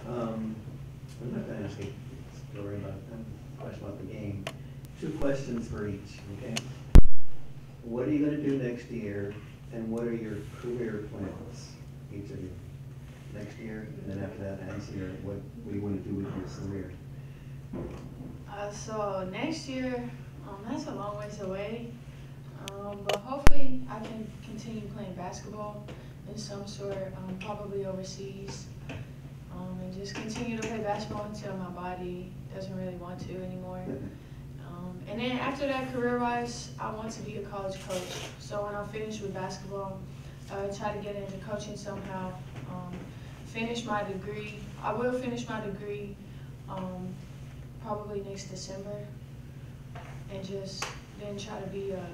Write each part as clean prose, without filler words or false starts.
I'm not going to ask a story about a question about the game. 2 questions for each, okay? What are you going to do next year, and what are your career plans, each of you? Next year, and then after that, answer what you want to do with your career. So next year, that's a long ways away, but hopefully I can continue playing basketball in some sort, probably overseas, and just continue to play basketball until my body doesn't really want to anymore. And then after that, career-wise, I want to be a college coach. So when I'm finished with basketball, try to get into coaching somehow, finish my degree. I will finish my degree probably next December, and just then try to be a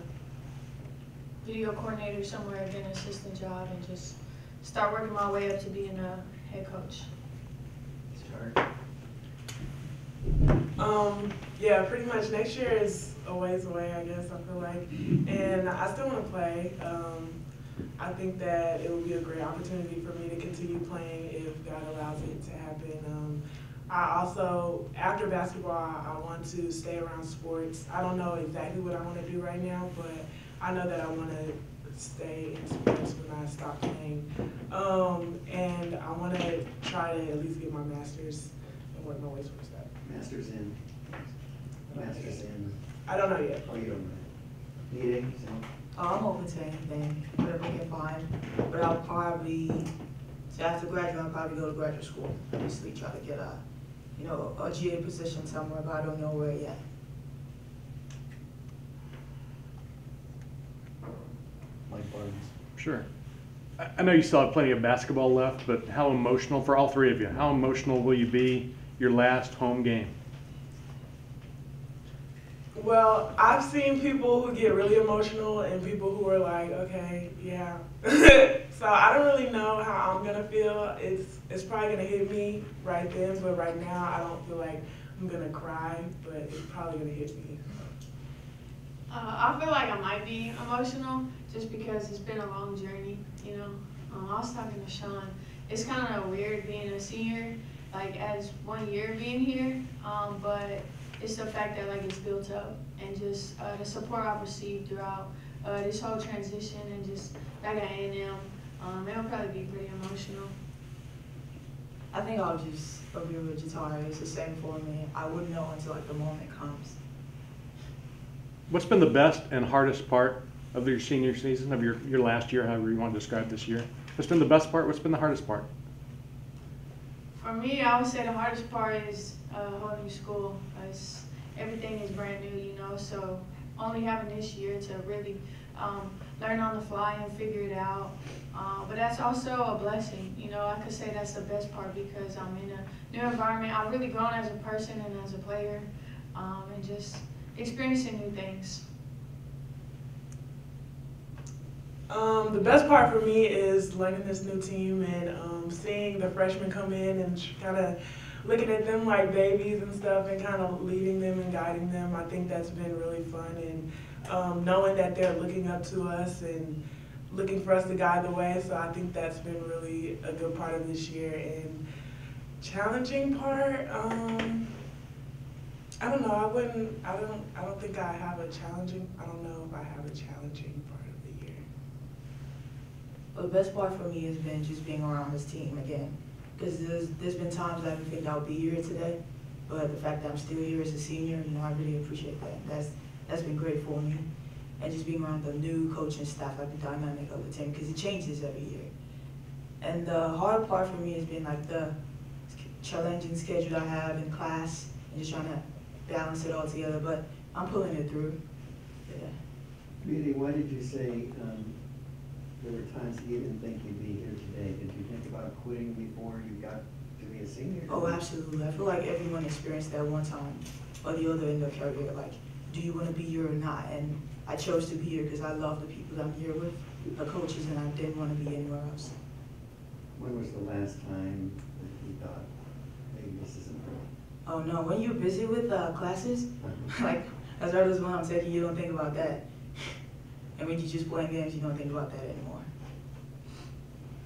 video coordinator somewhere, get an assistant job, and just start working my way up to being a head coach. Yeah, pretty much next year is a ways away, I guess, I feel like. And I still want to play. I think that it would be a great opportunity for me to continue playing if God allows it to happen. I also, after basketball, I want to stay around sports. I don't know exactly what I want to do right now, but I know that I want to stay in sports when I stop playing. And I want to try to at least get my master's and work my way towards that. Master's in? Master's in? I don't know yet. Oh, you don't know. Need anything? I'm open to anything, whatever I can find. But I'll probably, so after graduate, I'll probably go to graduate school. Obviously try to get a GA position somewhere, but I don't know where yet. Mike Barnes. Sure. I know you still have plenty of basketball left, but how emotional, for all 3 of you, how emotional will you be your last home game? Well, I've seen people who get really emotional and people who are like, okay, yeah. So I don't really know how I'm gonna feel. It's probably gonna hit me right then, but right now I don't feel like I'm gonna cry, but it's probably gonna hit me. I feel like I might be emotional just because it's been a long journey, you know. I was talking to Sean. It's kind of weird being a senior, like as 1 year being here, but it's the fact that like it's built up, and just the support I've received throughout this whole transition, and just back at A&M, it'll probably be pretty emotional. I think I'll just agree with Jatara. It's the same for me. I wouldn't know until like the moment comes. What's been the best and hardest part of your senior season, of your last year, however you want to describe this year? What's been the best part? What's been the hardest part? For me, I would say the hardest part is a whole new school. Everything is brand new, you know, so only having this year to really learn on the fly and figure it out. But that's also a blessing, you know. I could say that's the best part because I'm in a new environment. I've really grown as a person and as a player, and just experiencing new things. The best part for me is learning this new team and seeing the freshmen come in and kind of looking at them like babies and stuff and kind of leading them and guiding them. I think that's been really fun, and knowing that they're looking up to us and looking for us to guide the way. So I think that's been really a good part of this year. And challenging part, I don't know. I don't think I have a challenging. I don't know if I have a challenging part of the year. Well, the best part for me has been just being around this team again. Because there's been times I didn't think I would be here today, but the fact that I'm still here as a senior, you know, I really appreciate that. That's been great for me. And just being around the new coaching staff, like the dynamic of the team, because it changes every year. And the hard part for me has been like the challenging schedule I have in class and just trying to balance it all together, but I'm pulling it through. Yeah. Really, why did you say there were times that you didn't think you'd be here today? Did you think about quitting before you got to be a senior? Oh, absolutely. I feel like everyone experienced that one time or the other in their career. Like, do you want to be here or not? And I chose to be here because I love the people that I'm here with, the coaches, and I didn't want to be anywhere else. When was the last time that you thought, maybe this isn't right? Oh no, when you're busy with classes, like as early as when I'm taking, you don't think about that. And when you're just playing games, you don't think about that anymore.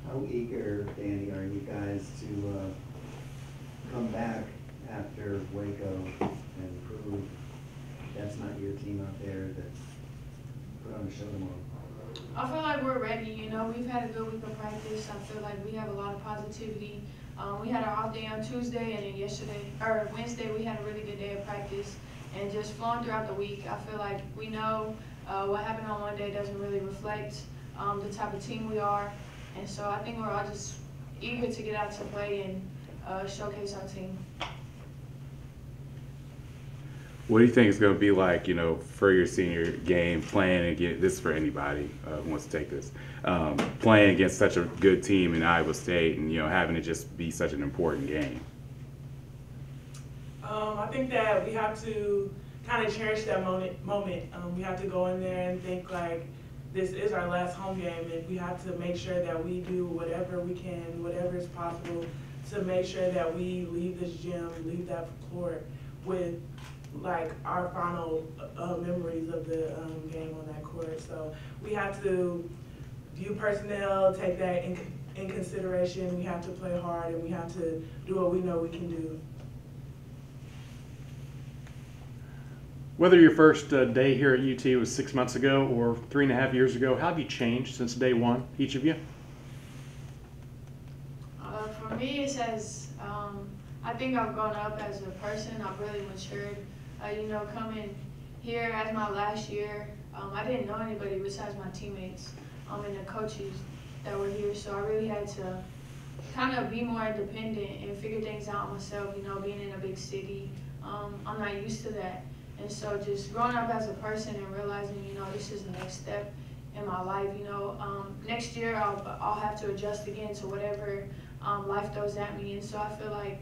How eager, Danny, are you guys to Waco and prove that's not your team out there, that put on a show tomorrow? I feel like we're ready, you know, we've had a good week of practice. I feel like we have a lot of positivity. We had our off day on Tuesday, and then Wednesday, we had a really good day of practice. And just flowing throughout the week, I feel like we know what happened on one day doesn't really reflect the type of team we are. And so I think we're all just eager to get out to play and showcase our team. What do you think it's going to be like, you know, for your senior game, playing against, this is for anybody who wants to take this, playing against such a good team in Iowa State and, you know, having it just be such an important game? I think that we have to kind of cherish that moment. We have to go in there and think like this is our last home game, and we have to make sure that we do whatever we can, whatever is possible, to make sure that we leave this gym, leave that court with like our final memories of the game on that court. So we have to view personnel, take that in consideration. We have to play hard, and we have to do what we know we can do. Whether your first day here at UT was 6 months ago or 3.5 years ago, how have you changed since day one, each of you? For me, it says, I think I've grown up as a person. I've really matured. You know, coming here as my last year, I didn't know anybody besides my teammates and the coaches that were here. So I really had to kind of be more independent and figure things out myself, you know, being in a big city. I'm not used to that. And so just growing up as a person and realizing, you know, this is the next step in my life, you know. Next year I'll have to adjust again to whatever life throws at me. And so I feel like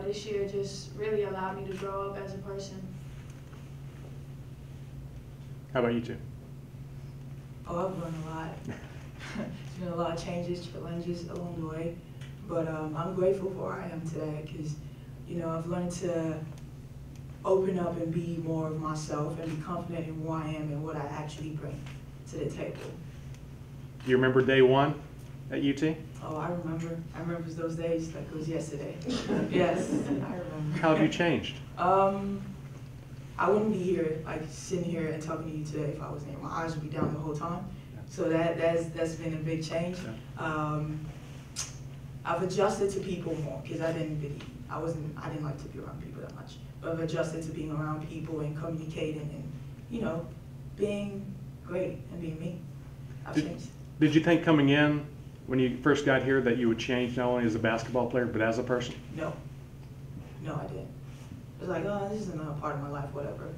this year just really allowed me to grow up as a person. How about you two? Oh, I've learned a lot. There's been a lot of changes, challenges along the way. But I'm grateful for where I am today because, you know, I've learned to open up and be more of myself and be confident in who I am and what I actually bring to the table. Do you remember day one at UT? Oh, I remember. I remember those days like it was yesterday. Yes, I remember. How have you changed? I wouldn't be here, like sitting here and talking to you today if I wasn't here. My eyes would be down the whole time. So that's been a big change. I've adjusted to people more because I didn't like to be around people that much. But I've adjusted to being around people and communicating and, you know, being great and being me. I've changed. Did you think coming in when you first got here that you would change not only as a basketball player but as a person? No, I didn't. It was like, oh, this is another part of my life, whatever.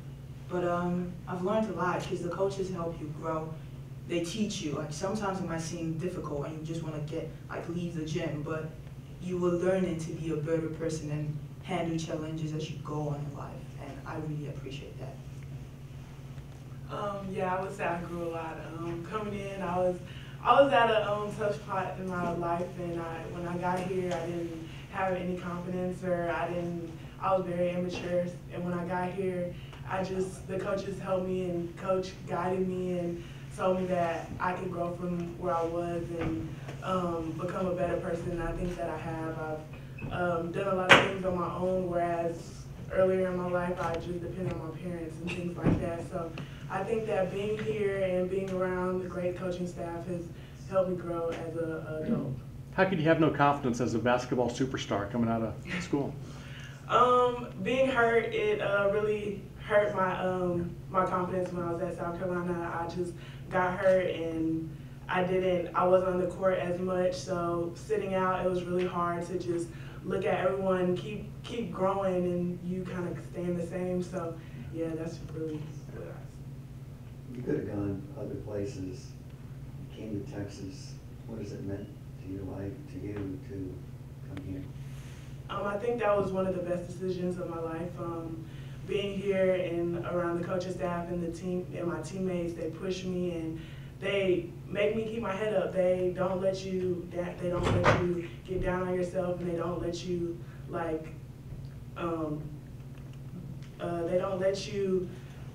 But I've learned a lot because the coaches help you grow. They teach you. Like sometimes it might seem difficult and you just want to leave the gym, but you will learn to be a better person and handle challenges as you go on in life, and I really appreciate that. Yeah, I would say I grew a lot. Coming in, I was at a tough spot in my life, and when I got here, I didn't have any confidence, or I was very immature. And when I got here, the coaches helped me, and coach guided me and told me that I could grow from where I was and become a better person. And I think that I have. I've done a lot of things on my own, whereas earlier in my life I just depended on my parents and things like that. So I think that being here and being around the great coaching staff has helped me grow as an adult. How could you have no confidence as a basketball superstar coming out of school? Being hurt, it really hurt my confidence when I was at South Carolina. I just got hurt and I wasn't on the court as much, so sitting out, it was really hard to just look at everyone keep growing and you kind of staying the same. So yeah, that's really good. You could have gone other places. You came to Texas. What has it meant to your life, to you, to come here? I think that was one of the best decisions of my life. Being here and around the coaching staff and the team and my teammates, they push me and they make me keep my head up. They don't let you get down on yourself, and they don't let you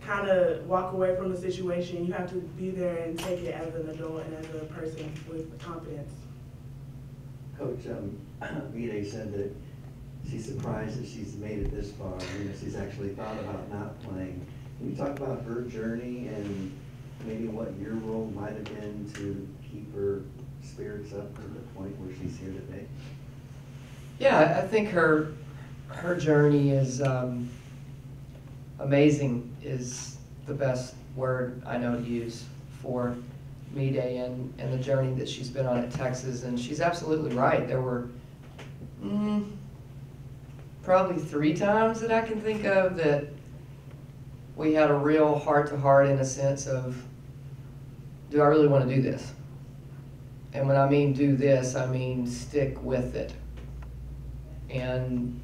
kind of walk away from the situation. You have to be there and take it as an adult and as a person with confidence. Coach Vide said that she's surprised that she's made it this far, you know, she's actually thought about not playing. Can you talk about her journey and maybe what your role might have been to keep her spirits up to the point where she's here today? Yeah, I think her journey is amazing is the best word I know to use for Me-Day and the journey that she's been on at Texas. And she's absolutely right. There were probably 3 times that I can think of that we had a real heart-to-heart in a sense of, do I really want to do this? And when I mean do this, I mean stick with it. And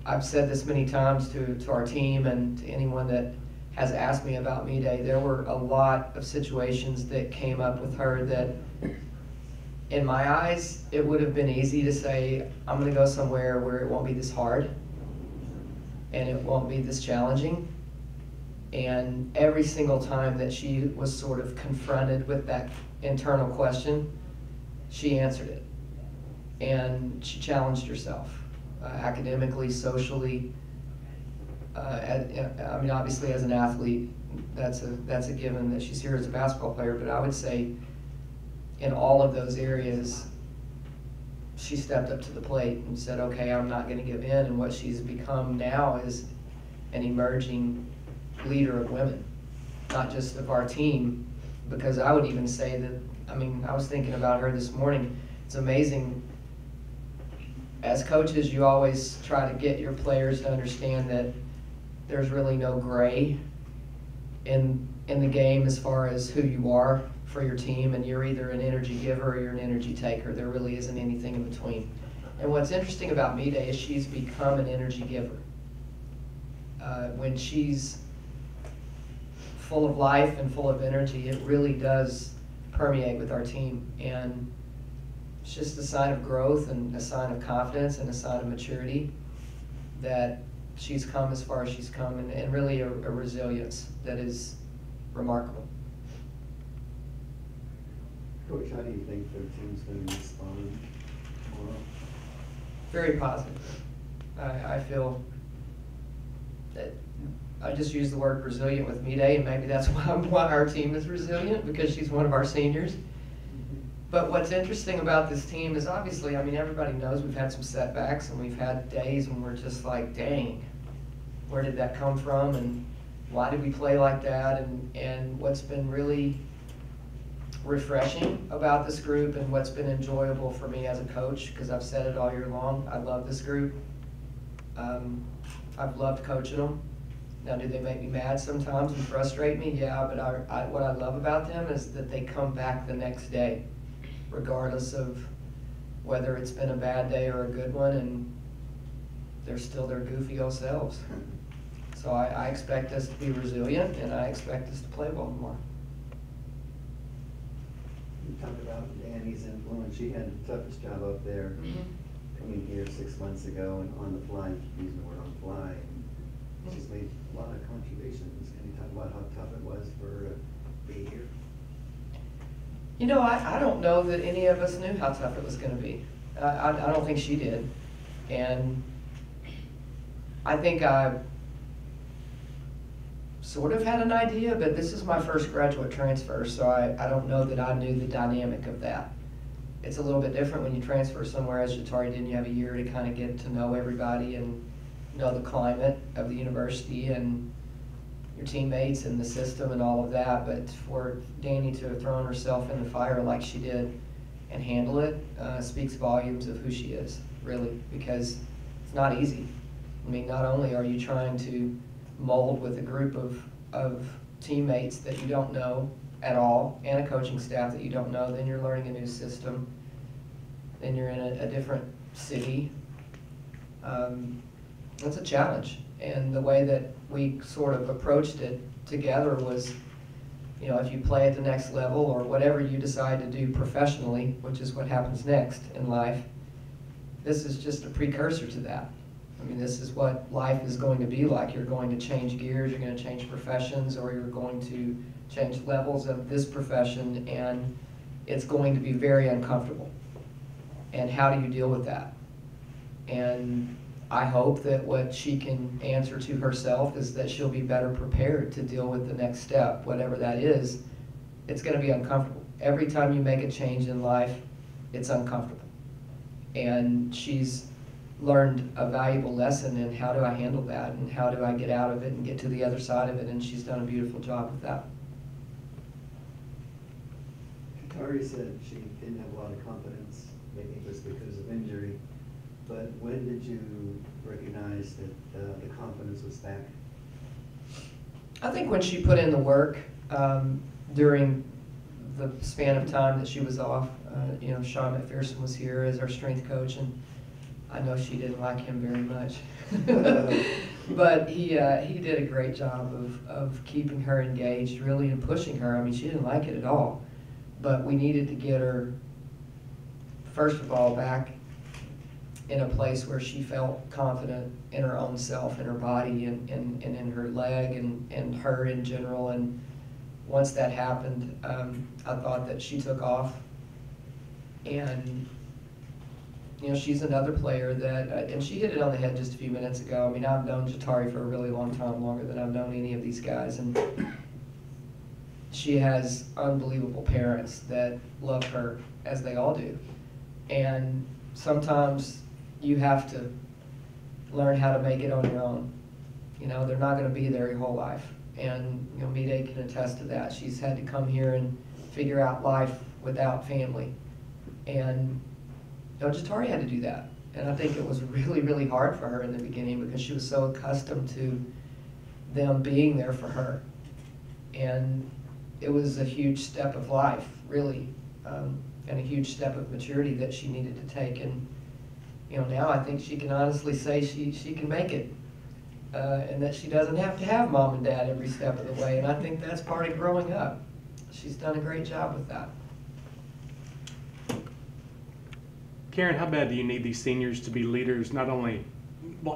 I've said this many times to our team and to anyone that has asked me about Me-Day. There were a lot of situations that came up with her that, in my eyes, it would have been easy to say, I'm going to go somewhere where it won't be this hard and it won't be this challenging. And every single time that she was sort of confronted with that internal question, she answered it. And she challenged herself. Academically, socially. I mean, obviously, as an athlete, that's a given that she's here as a basketball player. But I would say, in all of those areas, she stepped up to the plate and said, "Okay, I'm not going to give in." And what she's become now is an emerging leader of women, not just of our team. Because I would even say that, I mean, I was thinking about her this morning. It's amazing. As coaches, you always try to get your players to understand that there's really no gray in the game as far as who you are for your team, and you're either an energy giver or you're an energy taker. There really isn't anything in between. And what's interesting about Me-Day is she's become an energy giver. When she's full of life and full of energy, it really does permeate with our team. And it's just a sign of growth and a sign of confidence and a sign of maturity that she's come as far as she's come, and really a resilience that is remarkable. Coach, how do you think their team's going to respond tomorrow? Very positive. I feel that I just use the word resilient with Me-Day, and maybe that's why our team is resilient, because she's one of our seniors. But what's interesting about this team is, obviously, I mean, everybody knows we've had some setbacks and we've had days when we're just like, dang, where did that come from and why did we play like that? And what's been really refreshing about this group and what's been enjoyable for me as a coach, because I've said it all year long, I love this group. I've loved coaching them. Now, do they make me mad sometimes and frustrate me? Yeah, but what I love about them is that they come back the next day, regardless of whether it's been a bad day or a good one, and they're still their goofy old selves. So I expect us to be resilient, and I expect us to play well tomorrow. You talked about Danny's influence. She had the toughest job up there, coming here 6 months ago and on the fly, using the word on the fly. And she's made a lot of contributions. Can you talk about how tough it was for her to be here? You know, I don't know that any of us knew how tough it was going to be. I don't think she did. And I think I sort of had an idea, but this is my first graduate transfer, so I don't know that I knew the dynamic of that. It's a little bit different when you transfer somewhere, as Jatari did, and you have a year to kind of get to know everybody and know the climate of the university and your teammates and the system and all of that. But for Danny to have thrown herself in the fire like she did and handle it speaks volumes of who she is, really, because it's not easy. I mean, not only are you trying to mold with a group of teammates that you don't know at all, and a coaching staff that you don't know, then you're learning a new system, then you're in a different city. That's a challenge. And the way that we sort of approached it together was, you know, if you play at the next level or whatever you decide to do professionally, which is what happens next in life, this is just a precursor to that. I mean, this is what life is going to be like. You're going to change gears, you're going to change professions, or you're going to change levels of this profession, and it's going to be very uncomfortable. And how do you deal with that? And I hope that what she can answer to herself is that she'll be better prepared to deal with the next step, whatever that is. It's going to be uncomfortable. Every time you make a change in life, it's uncomfortable. And she's learned a valuable lesson in how do I handle that and how do I get out of it and get to the other side of it, and she's done a beautiful job with that. Tari said she didn't have a lot of confidence, maybe it was because of injury, but when did you recognize that the confidence was back? I think when she put in the work during the span of time that she was off. You know, Sean McPherson was here as our strength coach, and I know she didn't like him very much. But he did a great job of keeping her engaged, really, and pushing her. I mean, she didn't like it at all. But we needed to get her, first of all, back in a place where she felt confident in her own self, in her body, and in her leg, and her in general. And once that happened, I thought that she took off. And, you know, she's another player that, and she hit it on the head just a few minutes ago. I mean, I've known Jatari for a really long time, longer than I've known any of these guys. And she has unbelievable parents that love her, as they all do. And sometimes you have to learn how to make it on your own. You know, they're not going to be there your whole life. And, you know, Mide can attest to that. She's had to come here and figure out life without family. And, you know, Jatari had to do that. And I think it was really, really hard for her in the beginning because she was so accustomed to them being there for her. And it was a huge step of life, really, and a huge step of maturity that she needed to take. And, you know, now I think she can honestly say she can make it. And that she doesn't have to have mom and dad every step of the way. And I think that's part of growing up. She's done a great job with that. Karen, how bad do you need these seniors to be leaders, not only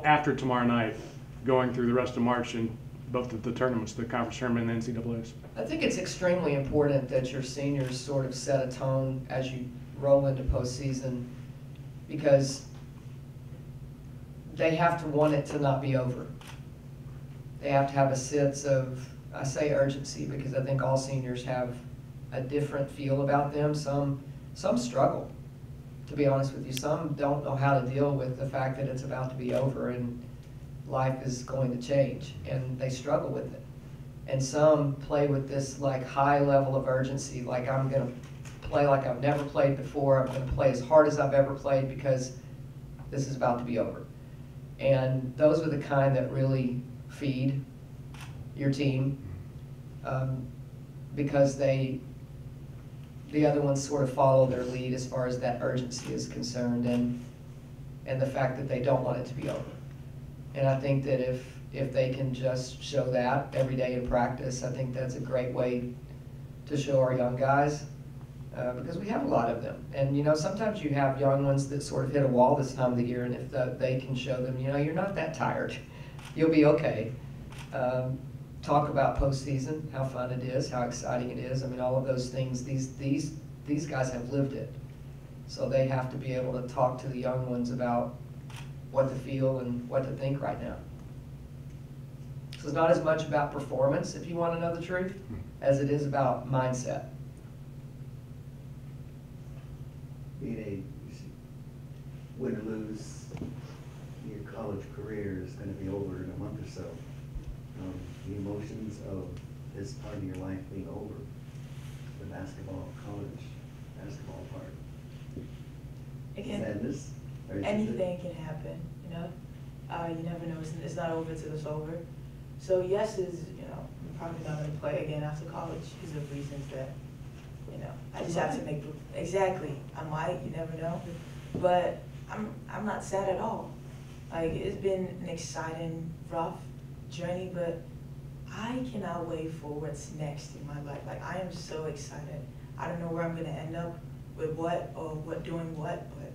after tomorrow night, going through the rest of March in both of the tournaments, the conference tournament and the NCAAs? I think it's extremely important that your seniors sort of set a tone as you roll into postseason, because they have to want it to not be over. They have to have a sense of, I say urgency because I think all seniors have a different feel about them. Some struggle, to be honest with you. Some don't know how to deal with the fact that it's about to be over and life is going to change, and they struggle with it. And some play with this like high level of urgency, like I'm going to play like I've never played before. I'm going to play as hard as I've ever played because this is about to be over. And those are the kind that really feed your team, because the other ones sort of follow their lead as far as that urgency is concerned, and the fact that they don't want it to be over. And I think that if they can just show that every day in practice, I think that's a great way to show our young guys, because we have a lot of them. And, you know, sometimes you have young ones that sort of hit a wall this time of the year, and if they can show them, you know, you're not that tired. You'll be okay. Talk about postseason, how fun it is, how exciting it is. I mean, all of those things, these guys have lived it. So they have to be able to talk to the young ones about what to feel and what to think right now. So it's not as much about performance, if you want to know the truth, as it is about mindset. Being win or lose, your college career is going to be over in a month or so. The emotions of this part of your life being over, the college basketball part. Again, Sadness? anything can happen, you know. You never know. It's not over till it's over. So yes, is, you know, I'm probably not going to play again after college because of reasons that, you know, I just have to make exactly. I might, you never know, but I'm not sad at all. Like, it's been an exciting, rough journey, but I cannot wait for what's next in my life. Like, I am so excited. I don't know where I'm going to end up with what or doing what, but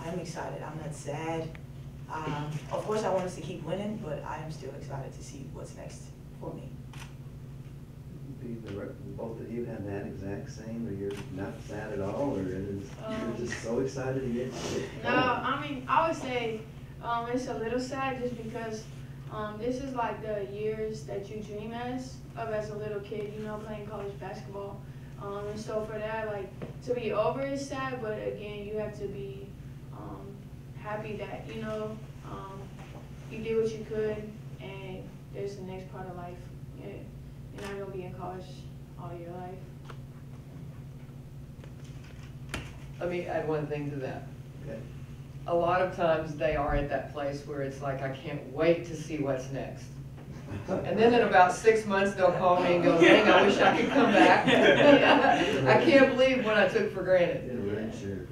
I'm excited. I'm not sad. Of course, I want us to keep winning, but I am still excited to see what's next for me. Both of you have that exact same, or you're not sad at all, or you're just so excited to get No, I mean, I would say It's a little sad just because this is like the years that you dream as a little kid, you know, playing college basketball. And so for that, like, to be over is sad, but again, you have to be happy that, you know, you did what you could, and there's the next part of life. Yeah, you're not going to be in college all your life. Let me add one thing to that. Okay. A lot of times they are at that place where it's like, I can't wait to see what's next. And then in about 6 months, they'll call me and go, dang, I wish I could come back. I can't believe what I took for granted. Yeah, right, sure.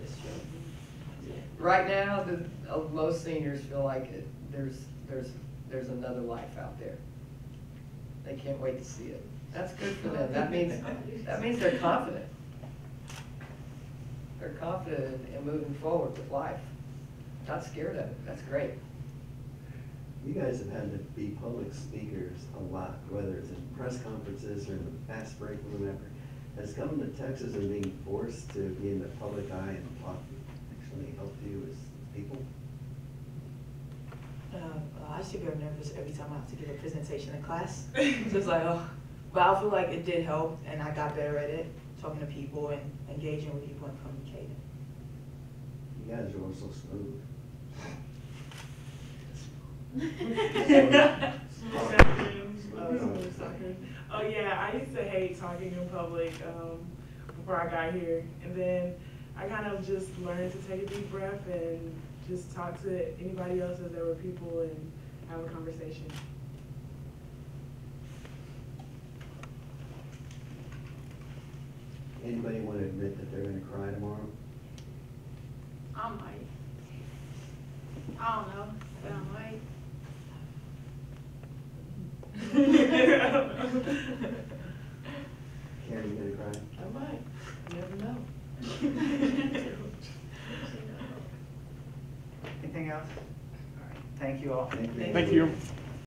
Right now, most seniors feel like there's another life out there. They can't wait to see it. That's good for them. That means they're confident. They're confident in moving forward with life. Not scared of it. That's great. You guys have had to be public speakers a lot, whether it's in press conferences or in the fast break or whatever. Has coming to Texas and being forced to be in the public eye and talk actually helped you as people? I used to get nervous every time I have to give a presentation in class. So it's like, oh, but I feel like it did help, and I got better at it, talking to people and engaging with people and communicating. You guys are all so smooth. Oh yeah, I used to hate talking in public before I got here, and then I kind of just learned to take a deep breath and just talk to anybody else if there were people and have a conversation. Anybody want to admit that they're going to cry tomorrow? I might. I don't know, but I might. Karen, you going to cry? I might. You never know. Anything else? All right, thank you all. Thank you. Thank you.